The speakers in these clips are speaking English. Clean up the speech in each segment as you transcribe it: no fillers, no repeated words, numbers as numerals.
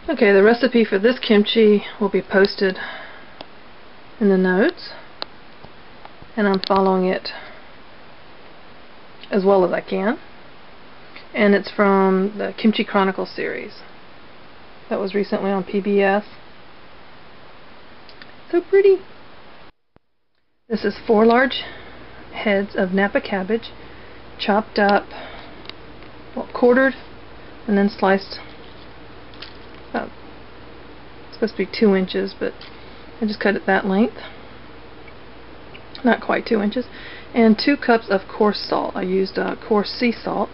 Okay, the recipe for this kimchi will be posted in the notes, and I'm following it as well as I can. And it's from the Kimchi Chronicles series that was recently on PBS. So pretty. This is 4 large heads of Napa cabbage, chopped up, well, quartered, and then sliced. It's supposed to be 2 inches, but I just cut it that length. Not quite 2 inches. And 2 cups of coarse salt. I used coarse sea salt.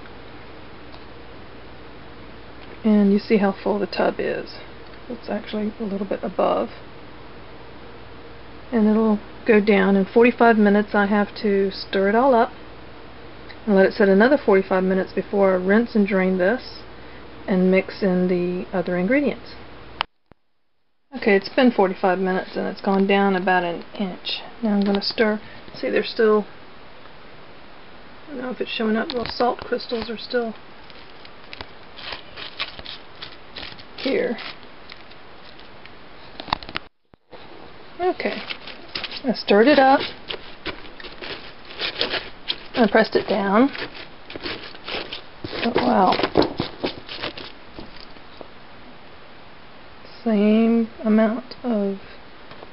And you see how full the tub is. It's actually a little bit above. And it'll go down. In 45 minutes I have to stir it all up and let it sit another 45 minutes before I rinse and drain this and mix in the other ingredients. Okay, it's been 45 minutes and it's gone down about 1 inch. Now I'm going to stir. See, there's still, I don't know if it's showing up, little salt crystals are still here. Okay, I stirred it up. I pressed it down. Oh, wow. Same amount of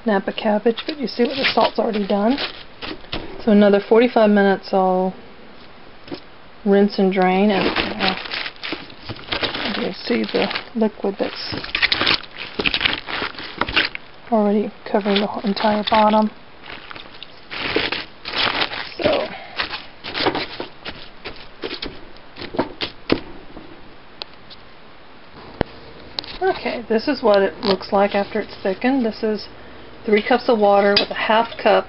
Napa cabbage, but you see what the salt's already done. So another 45 minutes I'll rinse and drain, and you can see the liquid that's already covering the entire bottom. So okay, this is what it looks like after it's thickened. This is 3 cups of water with a 1/2 cup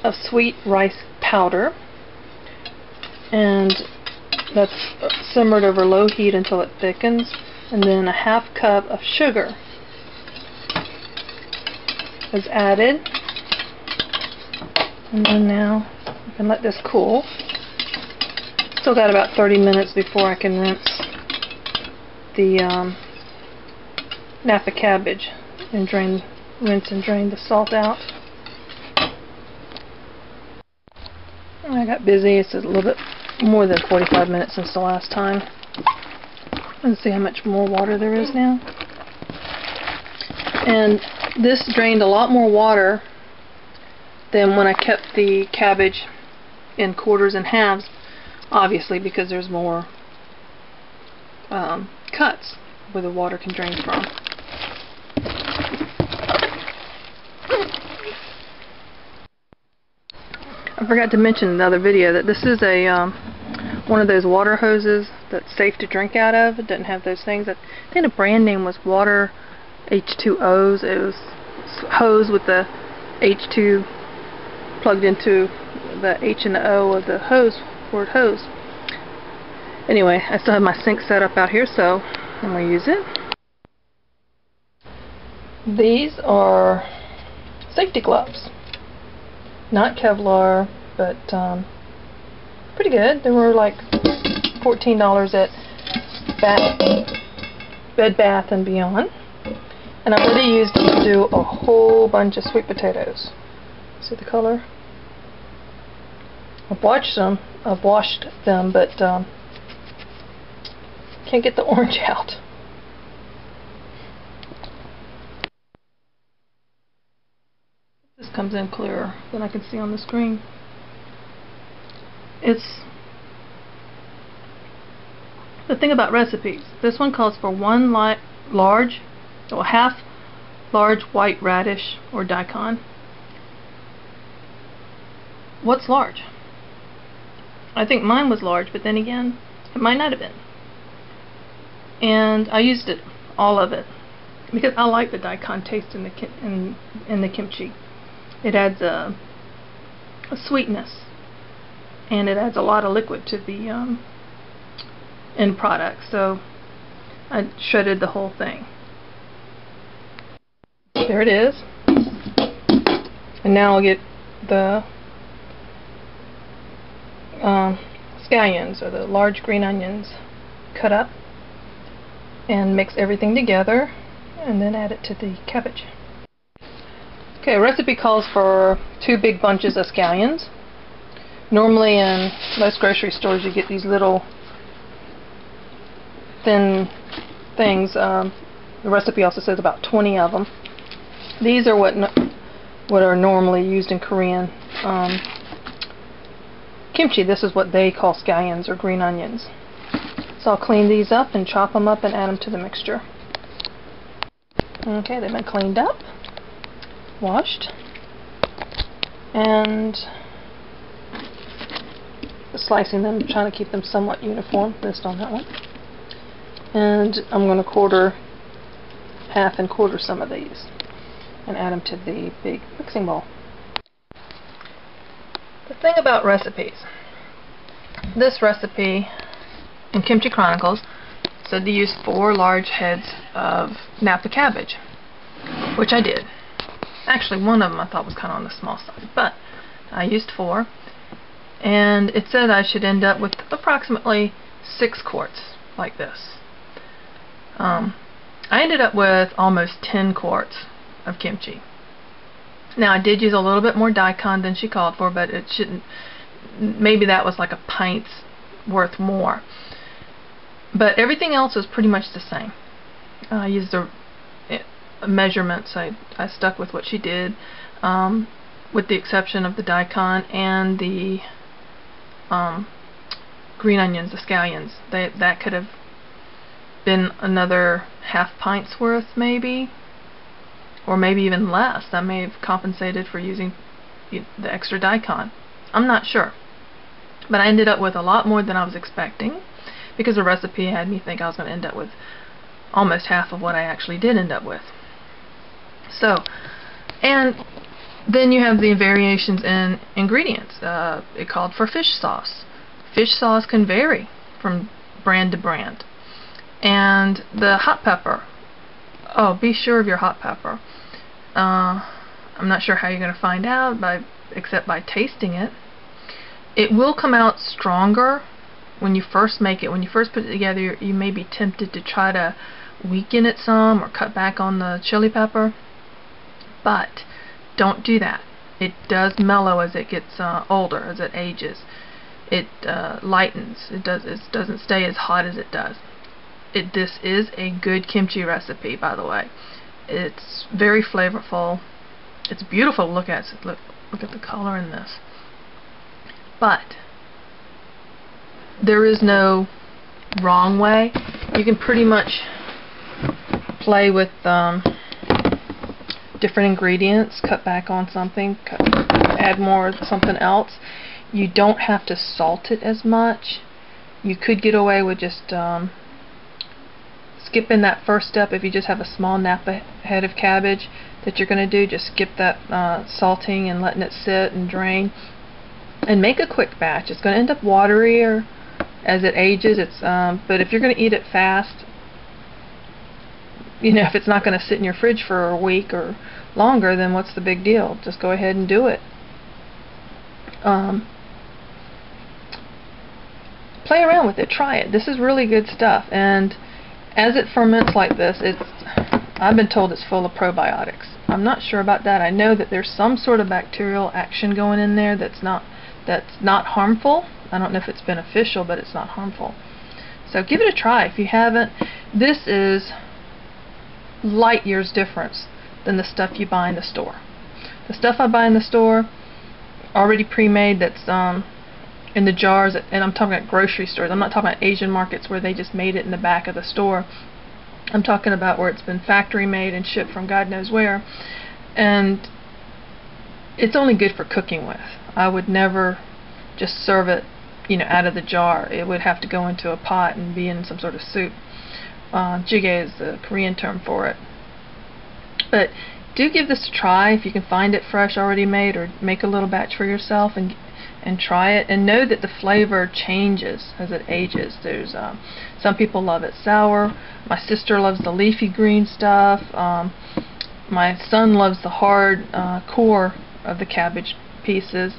of sweet rice powder, and that's simmered over low heat until it thickens, and then a 1/2 cup of sugar is added, and then now I can let this cool. Still got about 30 minutes before I can rinse the Napa cabbage and rinse and drain the salt out. I got busy. It's a little bit more than 45 minutes since the last time. Let's see how much more water there is now. And this drained a lot more water than when I kept the cabbage in quarters and halves, obviously, because there's more cuts where the water can drain from. I forgot to mention in the other video that this is a one of those water hoses that's safe to drink out of. It doesn't have those things. I think the brand name was Water H2Os. It was hose with the H2 plugged into the H and the O of the hose, word hose. Anyway, I still have my sink set up out here, so I'm going to use it. These are safety gloves. Not Kevlar, but pretty good. They were like $14 at Bed Bath & Beyond. And I've already used them to do a whole bunch of sweet potatoes. See the color? I've washed them, but can't get the orange out. This comes in clearer than I can see on the screen. It's the thing about recipes. This one calls for 1 large, or 1/2 large white radish or daikon. What's large? I think mine was large, but then again, it might not have been. And I used it, all of it, because I like the daikon taste in the kimchi. It adds a sweetness, and it adds a lot of liquid to the end product. So I shredded the whole thing. There it is. And now I'll get the scallions, or the large green onions, cut up and mix everything together. and then add it to the cabbage. Okay, a recipe calls for 2 big bunches of scallions. Normally in most grocery stores you get these little thin things. The recipe also says about 20 of them. These are what are normally used in Korean kimchi. This is what they call scallions or green onions. So I'll clean these up and chop them up and add them to the mixture. Okay, they've been cleaned up, washed, and slicing them, trying to keep them somewhat uniform, missed on that one. And I'm going to half and quarter some of these and add them to the big mixing bowl. The thing about recipes, this recipe in Kimchi Chronicles said to use 4 large heads of Napa cabbage, which I did. Actually, one of them I thought was kind of on the small side, but I used 4, and it said I should end up with approximately 6 quarts like this. I ended up with almost 10 quarts of kimchi. Now I did use a little bit more daikon than she called for, but it shouldn't. Maybe that was like a pint's worth more. But everything else was pretty much the same. I used the measurements. I stuck with what she did, with the exception of the daikon and the green onions, the scallions. That could have been another half pint's worth, maybe, or maybe even less. That may have compensated for using the extra daikon. I'm not sure, but I ended up with a lot more than I was expecting, because the recipe had me think I was going to end up with almost half of what I actually did end up with. So, and then you have the variations in ingredients. It called for fish sauce. Fish sauce can vary from brand to brand. And the hot pepper. Oh, be sure of your hot pepper. I'm not sure how you're going to find out except by tasting it. It will come out stronger when you first make it. When you first put it together, you may be tempted to try to weaken it some or cut back on the chili pepper, but don't do that. It does mellow as it gets older, as it ages. It lightens. It doesn't stay as hot as it does. This is a good kimchi recipe, by the way. It's very flavorful. It's beautiful to look at. Look at the color in this. But there is no wrong way. You can pretty much play with different ingredients, cut back on something, add more of something else. You don't have to salt it as much. You could get away with just skipping that first step. If you just have a small Napa head of cabbage that you're going to do, just skip that salting and letting it sit and drain, and make a quick batch. It's going to end up waterier as it ages. But if you're going to eat it fast, you know, if it's not going to sit in your fridge for a week or longer, then what's the big deal? Just go ahead and do it. Play around with it. Try it. This is really good stuff. And as it ferments like this, I've been told it's full of probiotics. I'm not sure about that. I know that there's some sort of bacterial action going in there that's not harmful. I don't know if it's beneficial, but it's not harmful. So give it a try if you haven't. This is light years difference than the stuff you buy in the store. The stuff I buy in the store, already pre-made, that's in the jars, and I'm talking about grocery stores. I'm not talking about Asian markets where they just made it in the back of the store. I'm talking about where it's been factory made and shipped from God knows where, and it's only good for cooking with. I would never just serve it, you know, out of the jar. It would have to go into a pot and be in some sort of soup. Jjigae is the Korean term for it. But do give this a try if you can find it fresh, already made, or make a little batch for yourself and try it, and know that the flavor changes as it ages. There's some people love it sour. My sister loves the leafy green stuff. My son loves the hard core of the cabbage pieces.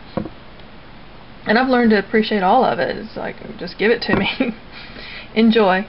And I've learned to appreciate all of it. It's like, just give it to me. Enjoy.